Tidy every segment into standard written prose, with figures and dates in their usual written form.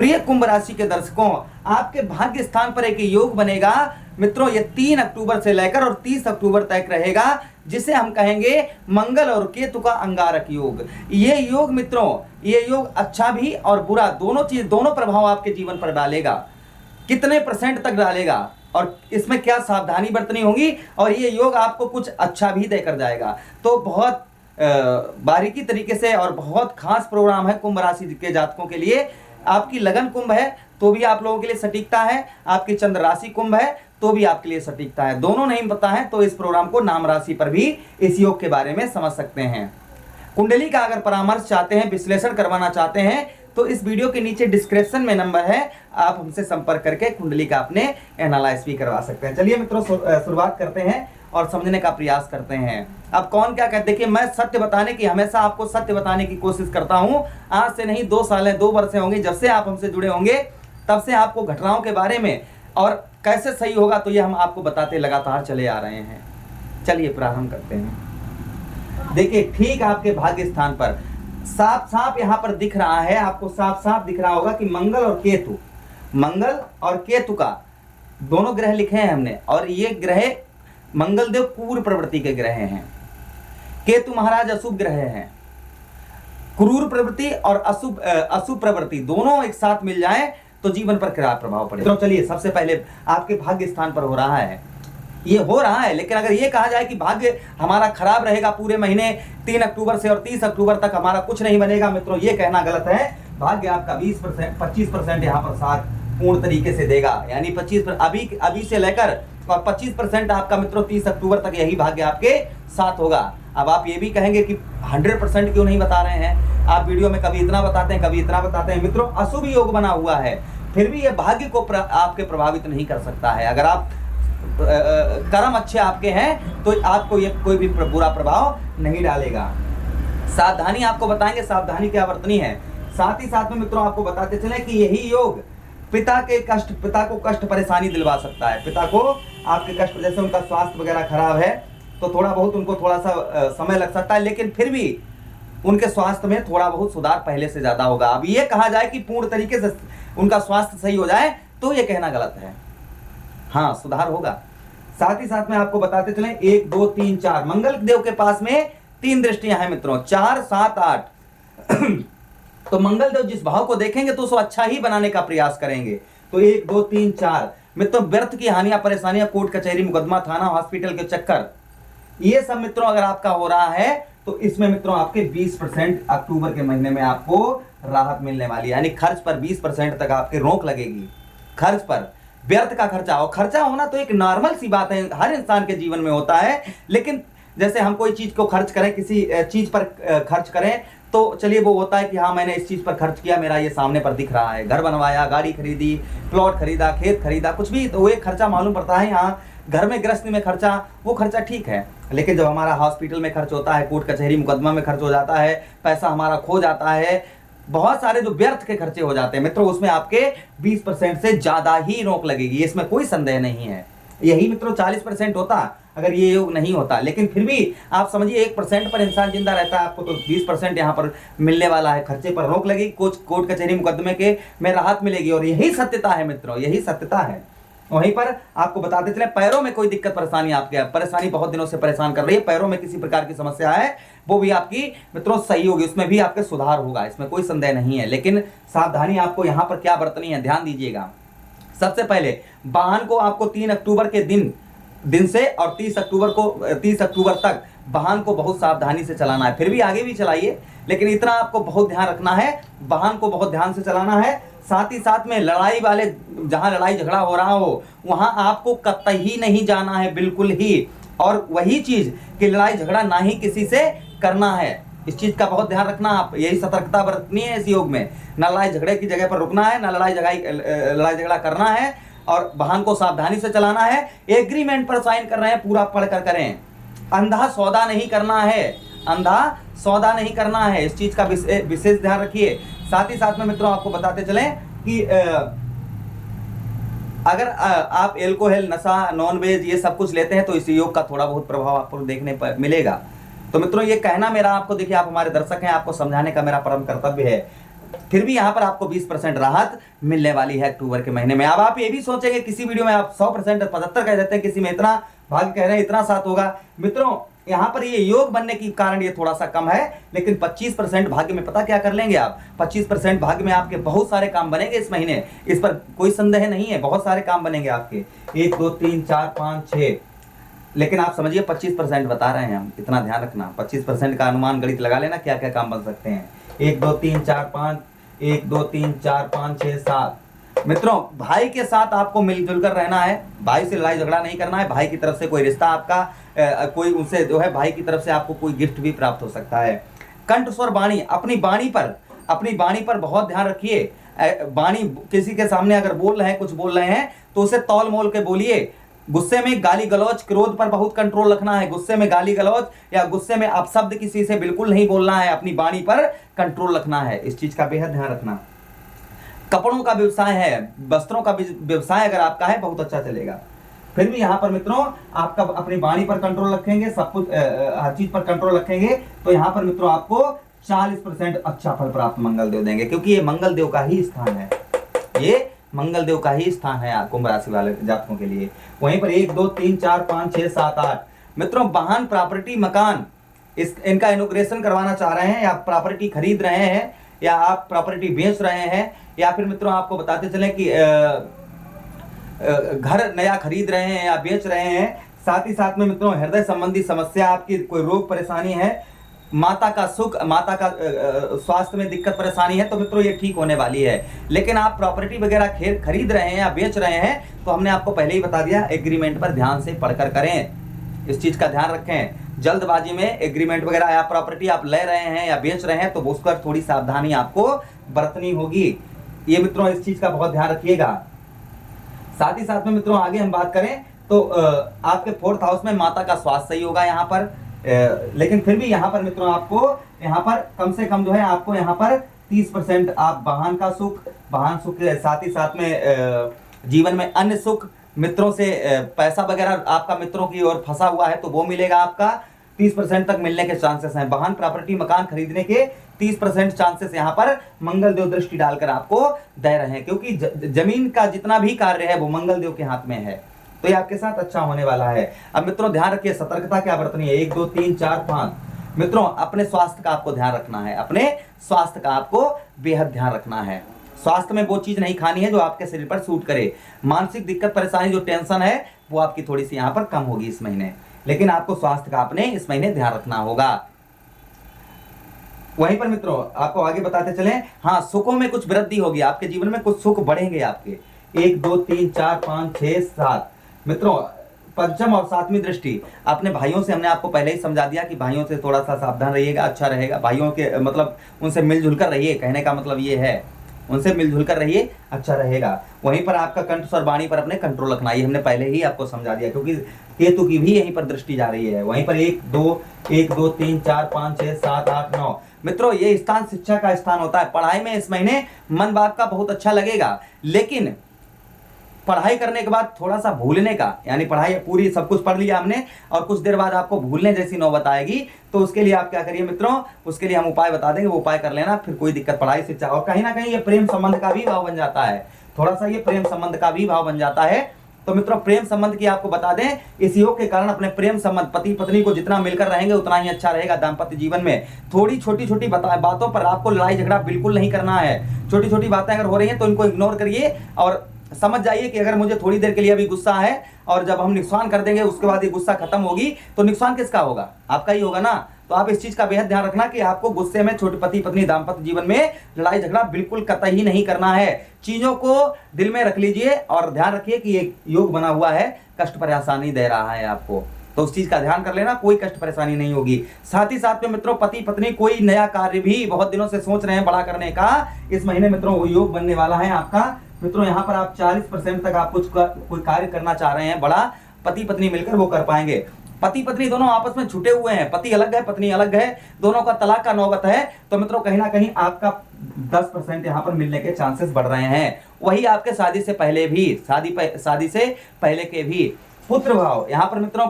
प्रिय कुंभ राशि के दर्शकों, आपके भाग्य स्थान पर एक योग बनेगा मित्रों। ये 3 अक्टूबर से लेकर और 30 अक्टूबर तक रहेगा, जिसे हम कहेंगे मंगल और केतु का अंगारक योग। ये योग मित्रों, ये योग अच्छा भी और बुरा दोनों प्रभाव आपके जीवन पर डालेगा। कितने % तक डालेगा और इसमें क्या सावधानी बरतनी होगी, और ये योग आपको कुछ अच्छा भी देकर जाएगा। तो बहुत बारीकी तरीके से और बहुत खास प्रोग्राम है कुंभ राशि के जातकों के लिए। आपकी लगन कुंभ है तो भी आप लोगों के लिए सटीकता है, आपकी चंद्र राशि कुंभ है तो भी आपके लिए सटीकता है। दोनों नहीं पता है तो इस प्रोग्राम को नाम राशि पर भी इस योग के बारे में समझ सकते हैं। कुंडली का अगर परामर्श चाहते हैं, विश्लेषण करवाना चाहते हैं, तो इस वीडियो के नीचे डिस्क्रिप्शन में नंबर है, आप हमसे संपर्क करके कुंडली का अपने एनालाइज भी करवा सकते हैं। चलिए मित्रों, शुरुआत करते हैं और समझने का प्रयास करते हैं। अब कौन क्या कहते, देखिए मैं सत्य बताने की, हमेशा आपको सत्य बताने की कोशिश करता हूं। आज से नहीं, 2 साल है, 2 वर्ष होंगे जब से आप हमसे जुड़े होंगे, तब से आपको घटनाओं के बारे में और कैसे सही होगा तो ये हम आपको बताते लगातार चले आ रहे हैं। चलिए प्रारंभ करते हैं। देखिए ठीक आपके भाग्य स्थान पर साफ साफ यहाँ पर दिख रहा है, आपको साफ साफ दिख रहा होगा कि मंगल और केतु का दोनों ग्रह लिखे हैं हमने, और ये ग्रह मंगल देव क्रूर प्रवृत्ति के ग्रह हैं, केतु महाराज अशुभ ग्रह हैं। क्रूर प्रवृत्ति और अशुभ प्रवृत्ति दोनों एक साथ मिल जाए तो जीवन पर क्या प्रभाव पड़ेगा। तो चलिए सबसे पहले आपके भाग्य स्थान पर हो रहा है, ये हो रहा है, लेकिन अगर ये कहा जाए कि भाग्य हमारा खराब रहेगा पूरे महीने 3 अक्टूबर से और 30 अक्टूबर तक हमारा कुछ नहीं बनेगा, मित्रों ये कहना गलत है। भाग्य आपका 25% यहाँ पर साथ पूर्ण तरीके से देगा, यानी 25% अभी से लेकर और 25% आपका मित्रों 30 अक्टूबर तक यही भाग्य आपके साथ होगा। अब आप ये भी कहेंगे कि 100% क्यों नहीं बता रहे हैं आप, वीडियो में कभी इतना बताते हैं कभी इतना बताते हैं। मित्रों अशुभ योग बना हुआ है, फिर भी ये भाग्य को आपके प्रभावित नहीं कर सकता है। अगर आप कर्म अच्छे आपके हैं तो आपको ये कोई भी बुरा प्रभाव नहीं डालेगा। सावधानी आपको बताएंगे, सावधानी क्या बरतनी है। साथ ही साथ में मित्रों आपको बताते चले कि यही योग पिता को कष्ट परेशानी दिलवा सकता है। पिता को आपके कष्ट, जैसे उनका स्वास्थ्य वगैरह खराब है तो थोड़ा बहुत उनको थोड़ा सा समय लग सकता है, लेकिन फिर भी उनके स्वास्थ्य में थोड़ा बहुत सुधार पहले से ज्यादा होगा। अब ये कहा जाए कि पूर्ण तरीके से उनका स्वास्थ्य सही हो जाए तो ये कहना गलत है, हाँ सुधार होगा। साथ ही साथ में आपको बताते चले 1 2 3 4 मंगल देव के पास में 3 दृष्टियां हैं मित्रों, 4 7 8 तो मंगल देव जिस भाव को देखेंगे तो उसको अच्छा ही बनाने का प्रयास करेंगे। तो 1 2 3 4 मित्रों व्यर्थ की हानियां, परेशानियां, कोर्ट कचहरी, मुकदमा, थाना, हॉस्पिटल के चक्कर, ये सब मित्रों अगर आपका हो रहा है तो इसमें मित्रों आपके 20% अक्टूबर के महीने में आपको राहत मिलने वाली है। यानी खर्च पर 20% तक आपके रोक लगेगी। खर्च पर, व्यर्थ का खर्चा, और खर्चा होना तो एक नॉर्मल सी बात है, हर इंसान के जीवन में होता है। लेकिन जैसे हम कोई चीज को खर्च करें, किसी चीज पर खर्च करें तो चलिए वो होता है कि हाँ मैंने इस चीज पर खर्च किया, मेरा ये सामने पर दिख रहा है, घर बनवाया, गाड़ी खरीदी, प्लॉट खरीदा, खेत खरीदा, कुछ भी, तो वो एक खर्चा मालूम पड़ता है। यहाँ घर में गृहस्थी में खर्चा, वो खर्चा ठीक है, लेकिन जब हमारा हॉस्पिटल में खर्च होता है, कोर्ट कचहरी मुकदमा में खर्च हो जाता है, पैसा हमारा खो जाता है, बहुत सारे जो व्यर्थ के खर्चे हो जाते हैं मित्रों, उसमें आपके 20% से ज्यादा ही रोक लगेगी, इसमें कोई संदेह नहीं है। यही मित्रों 40% होता अगर ये योग नहीं होता, लेकिन फिर भी आप समझिए 1% पर इंसान जिंदा रहता है, आपको तो 20% यहाँ पर मिलने वाला है। खर्चे पर रोक लगेगी, कोर्ट कचहरी मुकदमे के में राहत मिलेगी, और यही सत्यता है मित्रों, यही सत्यता है। वहीं पर आपको बताते चले पैरों में कोई दिक्कत परेशानी, आपके परेशानी बहुत दिनों से परेशान कर रही है, पैरों में किसी प्रकार की समस्या है, वो भी आपकी मित्रों सही होगी, उसमें भी आपके सुधार होगा, इसमें कोई संदेह नहीं है। लेकिन सावधानी आपको यहाँ पर क्या बरतनी है, ध्यान दीजिएगा। सबसे पहले वाहन को आपको 3 अक्टूबर के दिन से और 30 अक्टूबर तक वाहन को बहुत सावधानी से चलाना है। फिर भी आगे भी चलाइए, लेकिन इतना आपको बहुत ध्यान रखना है, वाहन को बहुत ध्यान से चलाना है। साथ ही साथ में लड़ाई वाले, जहां लड़ाई झगड़ा हो रहा हो वहां आपको कतई नहीं जाना है, बिल्कुल ही। और वही चीज कि लड़ाई झगड़ा ना ही किसी से करना है, इस चीज का बहुत ध्यान रखना। आप यही सतर्कता बरतनी है इस योग में, ना लड़ाई झगड़े की जगह पर रुकना है, ना लड़ाई झगड़ा करना है, और वाहन को सावधानी से चलाना है। एग्रीमेंट पर साइन कर रहे हैं, पूरा पढ़ कर करें। अंधा सौदा नहीं करना है, अंधा सौदा नहीं करना है, इस चीज का विशेष ध्यान रखिए। साथ ही साथ में मित्रों आपको बताते चलें कि अगर आप एल्कोहल, नशा, नॉन वेज ये सब कुछ लेते हैं तो इस योग का थोड़ा बहुत प्रभाव आपको देखने पर मिलेगा। तो मित्रों ये कहना मेरा आपको, देखिए आप हमारे दर्शक हैं, आपको समझाने का मेरा परम कर्तव्य है। फिर भी यहाँ पर आपको 20% राहत मिलने वाली है अक्टूबर के महीने में। अब आप ये भी सोचेंगे, किसी वीडियो में आप 100% 75 कह देते हैं, किसी में इतना भाग्य कह रहे हैं, इतना साथ होगा। मित्रों यहाँ पर ये योग बनने के कारण ये थोड़ा सा कम है, लेकिन 25% भाग्य में पता क्या कर लेंगे आप, 25% भाग्य में आपके बहुत सारे काम बनेंगे इस महीने, इस पर कोई संदेह नहीं है, बहुत सारे काम बनेंगे आपके, 1 2 3 4 5 6। लेकिन आप समझिए 25% बता रहे हैं हम, इतना ध्यान रखना, 25% का अनुमान गणित लगा लेना क्या क्या काम बन सकते हैं। 1 2 3 4 5, 1 2 3 4 5 6 7। मित्रों भाई के साथ आपको मिलजुल कर रहना है, भाई से लड़ाई झगड़ा नहीं करना है, भाई की तरफ से कोई रिश्ता आपका कोई उनसे जो है, भाई की तरफ से आपको कोई गिफ्ट भी प्राप्त हो सकता है। कंठ स्वर वाणी, अपनी वाणी पर बहुत ध्यान रखिए। वाणी किसी के सामने अगर बोल रहे हैं, कुछ बोल रहे हैं तो उसे तौल मोल के बोलिए। गुस्से में गाली गलौज, क्रोध पर बहुत कंट्रोल रखना है। गुस्से में गाली गलौज या गुस्से में अपशब्द किसी से बिल्कुल नहीं बोलना है, अपनी वाणी पर कंट्रोल रखना है, इस चीज का बेहद ध्यान रखना। कपड़ों का व्यवसाय है, वस्त्रों का व्यवसाय अगर आपका है, बहुत अच्छा चलेगा। फिर भी यहाँ पर मित्रों आपका अपनी वाणी पर कंट्रोल रखेंगे, सब कुछ हर चीज पर कंट्रोल रखेंगे, तो यहाँ पर मित्रों आपको 40% अच्छा फल प्राप्त मंगल देव देंगे, क्योंकि ये मंगल देव का ही स्थान है, ये मंगल देव का ही स्थान है कुंभ राशि वाले जातकों के लिए। वहीं पर 1 2 3 4 5 6 7 8। मित्रों वाहन, प्रॉपर्टी, मकान, इनका इनॉग्रेशन करवाना चाह रहे हैं, या प्रॉपर्टी खरीद रहे हैं, या आप प्रॉपर्टी बेच रहे हैं, या फिर मित्रों आपको बताते चलें कि घर नया खरीद रहे हैं या बेच रहे हैं। साथ ही साथ में मित्रों हृदय संबंधी समस्या, आपकी कोई रोग परेशानी है, माता का सुख, माता का स्वास्थ्य में दिक्कत परेशानी है, तो मित्रों ये ठीक होने वाली है। लेकिन आप प्रॉपर्टी वगैरह खरीद रहे हैं या बेच रहे हैं, तो हमने आपको पहले ही बता दिया, एग्रीमेंट पर ध्यान से पढ़कर करें, इस चीज का ध्यान रखें। जल्दबाजी में एग्रीमेंट वगैरह या प्रॉपर्टी आप ले रहे हैं या बेच रहे हैं, तो उस पर थोड़ी सावधानी आपको बरतनी होगी। ये मित्रों इस चीज का बहुत ध्यान रखिएगा। साथ ही साथ में मित्रों आगे हम बात करें तो आपके 4th हाउस में माता का स्वास्थ्य सही होगा यहाँ पर, लेकिन फिर भी यहाँ पर मित्रों आपको यहाँ पर कम से कम जो है आपको यहाँ पर 30% आप वाहन का सुख, वाहन सुख, साथ ही साथ में जीवन में अन्य सुख, मित्रों से पैसा वगैरह आपका मित्रों की ओर फंसा हुआ है तो वो मिलेगा, आपका 30% तक मिलने के चांसेस हैं। वाहन, प्रॉपर्टी, मकान खरीदने के 30% चांसेस यहाँ पर मंगल देव दृष्टि डालकर आपको दे रहे हैं, क्योंकि जमीन का जितना भी कार्य है वो मंगल देव के हाथ में है, तो ये आपके साथ अच्छा होने वाला है। अब मित्रों ध्यान रखिए, सतर्कता क्या बरतनी है। 1 2 3 4 5। मित्रों अपने स्वास्थ्य का आपको ध्यान रखना है, अपने स्वास्थ्य का आपको बेहद ध्यान रखना है। स्वास्थ्य में वो चीज नहीं खानी है जो आपके शरीर पर सूट करे। मानसिक दिक्कत, परेशानी, जो टेंशन है वो आपकी थोड़ी सी यहाँ पर कम होगी इस महीने, लेकिन आपको स्वास्थ्य का अपने इस महीने ध्यान रखना होगा। वहीं पर मित्रों आपको आगे बताते चले, हाँ सुखों में कुछ वृद्धि होगी, आपके जीवन में कुछ सुख बढ़ेंगे आपके। 1 2 3 4 5 6 7। मित्रों पंचम और 7वीं दृष्टि, अपने भाइयों से हमने आपको पहले ही समझा दिया कि भाइयों से थोड़ा सा सावधान रहिएगा, अच्छा रहेगा। भाइयों के मतलब उनसे मिलजुल कर रहिए, कहने का मतलब ये है, उनसे मिलजुल कर रहिए, अच्छा रहेगा। वहीं पर आपका कंठ स्वर वाणी पर अपने कंट्रोल रखना, ये हमने पहले ही आपको समझा दिया, क्योंकि केतु की भी यहीं पर दृष्टि जा रही है। वहीं पर 1 2 3 4 5 6 7 8 9। मित्रों ये स्थान शिक्षा का स्थान होता है। पढ़ाई में इस महीने मन आपका बहुत अच्छा लगेगा, लेकिन पढ़ाई करने के बाद थोड़ा सा भूलने का, यानी पढ़ाई पूरी सब कुछ पढ़ लिया हमने और कुछ देर बाद आपको भूलने जैसी नौबत आएगी, तो उसके लिए आप क्या करिए मित्रों, उसके लिए हम उपाय बता देंगे, वो उपाय कर लेना, फिर कोई दिक्कत पढ़ाई शिक्षा। और कहीं ना कहीं ये प्रेम संबंध का भी भाव बन जाता है, थोड़ा सा ये प्रेम संबंध का भी भाव बन जाता है। तो मित्रों प्रेम संबंध की आपको बता दें, इस योग के कारण अपने प्रेम संबंध, पति पत्नी को जितना मिलकर रहेंगे उतना ही अच्छा रहेगा दाम्पत्य जीवन में। थोड़ी छोटी छोटी बातों पर आपको लड़ाई झगड़ा बिल्कुल नहीं करना है। छोटी छोटी बातें अगर हो रही हैं तो इनको इग्नोर करिए और समझ जाइए कि अगर मुझे थोड़ी देर के लिए अभी गुस्सा है और जब हम नुकसान कर देंगे उसके बाद ये गुस्सा खत्म होगी, तो नुकसान किसका होगा, आपका ही होगा ना। तो आप इस चीज का बेहद ध्यान रखना कि आपको गुस्से में, छोटे पति पत्नी दाम्पत्य जीवन में लड़ाई झगड़ा बिल्कुल कतई नहीं करना है। चीजों को दिल में रख लीजिए और ध्यान रखिए कि ये योग बना हुआ है, कष्ट परेशानी दे रहा है आपको, तो उस चीज का ध्यान कर लेना, कोई कष्ट परेशानी नहीं होगी। साथ ही साथ में मित्रों पति पत्नी कोई नया कार्य भी बहुत दिनों से सोच रहे हैं बड़ा करने का, इस महीने मित्रों वो योग बनने वाला है आपका। मित्रों यहाँ पर आप 40% तक आप कुछ कोई कार्य करना चाह रहे हैं बड़ा, पति पत्नी मिलकर वो कर पाएंगे। पति पत्नी दोनों आपस में छुटे हुए हैं, पति अलग है पत्नी अलग है, दोनों का तलाक का नौबत है, तो मित्रों कहीं ना कहीं आपका 10% यहाँ पर मिलने के चांसेस बढ़ रहे हैं। वही आपके शादी से पहले भी, शादी से पहले के भी। पुत्र भाव, यहाँ पर मित्रों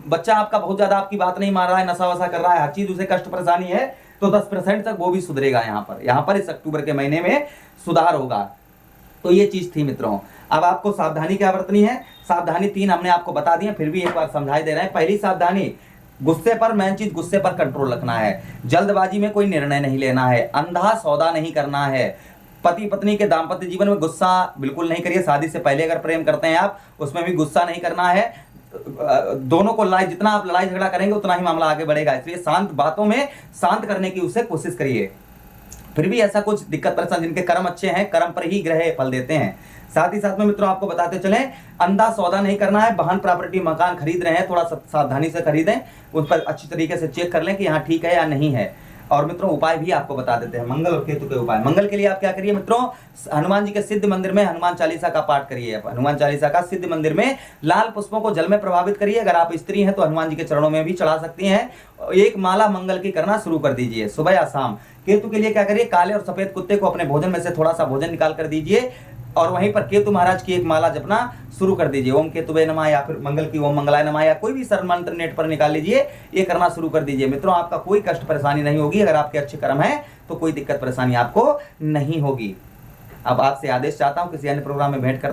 बच्चा आपका बहुत ज्यादा आपकी बात नहीं मान रहा है, नशा वशा कर रहा है, हर चीज उसे कष्ट परेशानी है, तो 10% तक वो भी सुधरेगा। यहाँ पर इस अक्टूबर के महीने में सुधार होगा। तो ये चीज थी मित्रों। अब आपको सावधानी क्या बरतनी है, सावधानी 3 हमने आपको बता दी है, फिर भी एक बार समझाई दे रहे हैं। पहली सावधानी, गुस्से पर, मेन चीज गुस्से पर कंट्रोल रखना है। जल्दबाजी में कोई निर्णय नहीं लेना है, अंधा सौदा नहीं करना है। पति पत्नी के दाम्पत्य जीवन में गुस्सा बिल्कुल नहीं करिए। शादी से पहले अगर प्रेम करते हैं आप, उसमें भी गुस्सा नहीं करना है। दोनों को जितना आप लड़ाई झगड़ा करेंगे उतना ही मामला आगे बढ़ेगा। इसलिए शांत बातों में शांत करने की उसे कोशिश करिए। फिर भी ऐसा कुछ दिक्कत परेशान, जिनके कर्म अच्छे हैं, कर्म पर ही ग्रह फल देते हैं। साथ ही साथ में मित्रों आपको बताते चलें, अंधा सौदा नहीं करना है। वाहन प्रॉपर्टी मकान खरीद रहे हैं, थोड़ा सावधानी से खरीदें, उस पर अच्छी तरीके से चेक कर लें कि यहाँ ठीक है या नहीं है। और मित्रों उपाय भी आपको बता देते हैं, मंगल और केतु के उपाय। मंगल के लिए आप क्या करिए मित्रों, हनुमान जी के सिद्ध मंदिर में हनुमान चालीसा का पाठ करिए। हनुमान चालीसा का सिद्ध मंदिर में लाल पुष्पों को जल में प्रभावित करिए। अगर आप स्त्री हैं तो हनुमान जी के चरणों में भी चढ़ा सकती हैं। एक माला मंगल की करना शुरू कर दीजिए, सुबह या शाम। केतु के लिए क्या करिए, काले और सफेद कुत्ते को अपने भोजन में से थोड़ा सा भोजन निकाल कर दीजिए और वहीं पर केतु महाराज की एक माला जपना शुरू कर दीजिए। ओम केतुवे नमः या फिर मंगल की ओम मंगलाय नमः या कोई भी सरल मंत्र नेट पर निकाल लीजिए, ये करना शुरू कर दीजिए। मित्रों आपका कोई कष्ट परेशानी नहीं होगी। अगर आपके अच्छे कर्म है तो कोई दिक्कत परेशानी आपको नहीं होगी। अब आपसे आदेश चाहता हूं, किसी अन्य प्रोग्राम में भेंट कर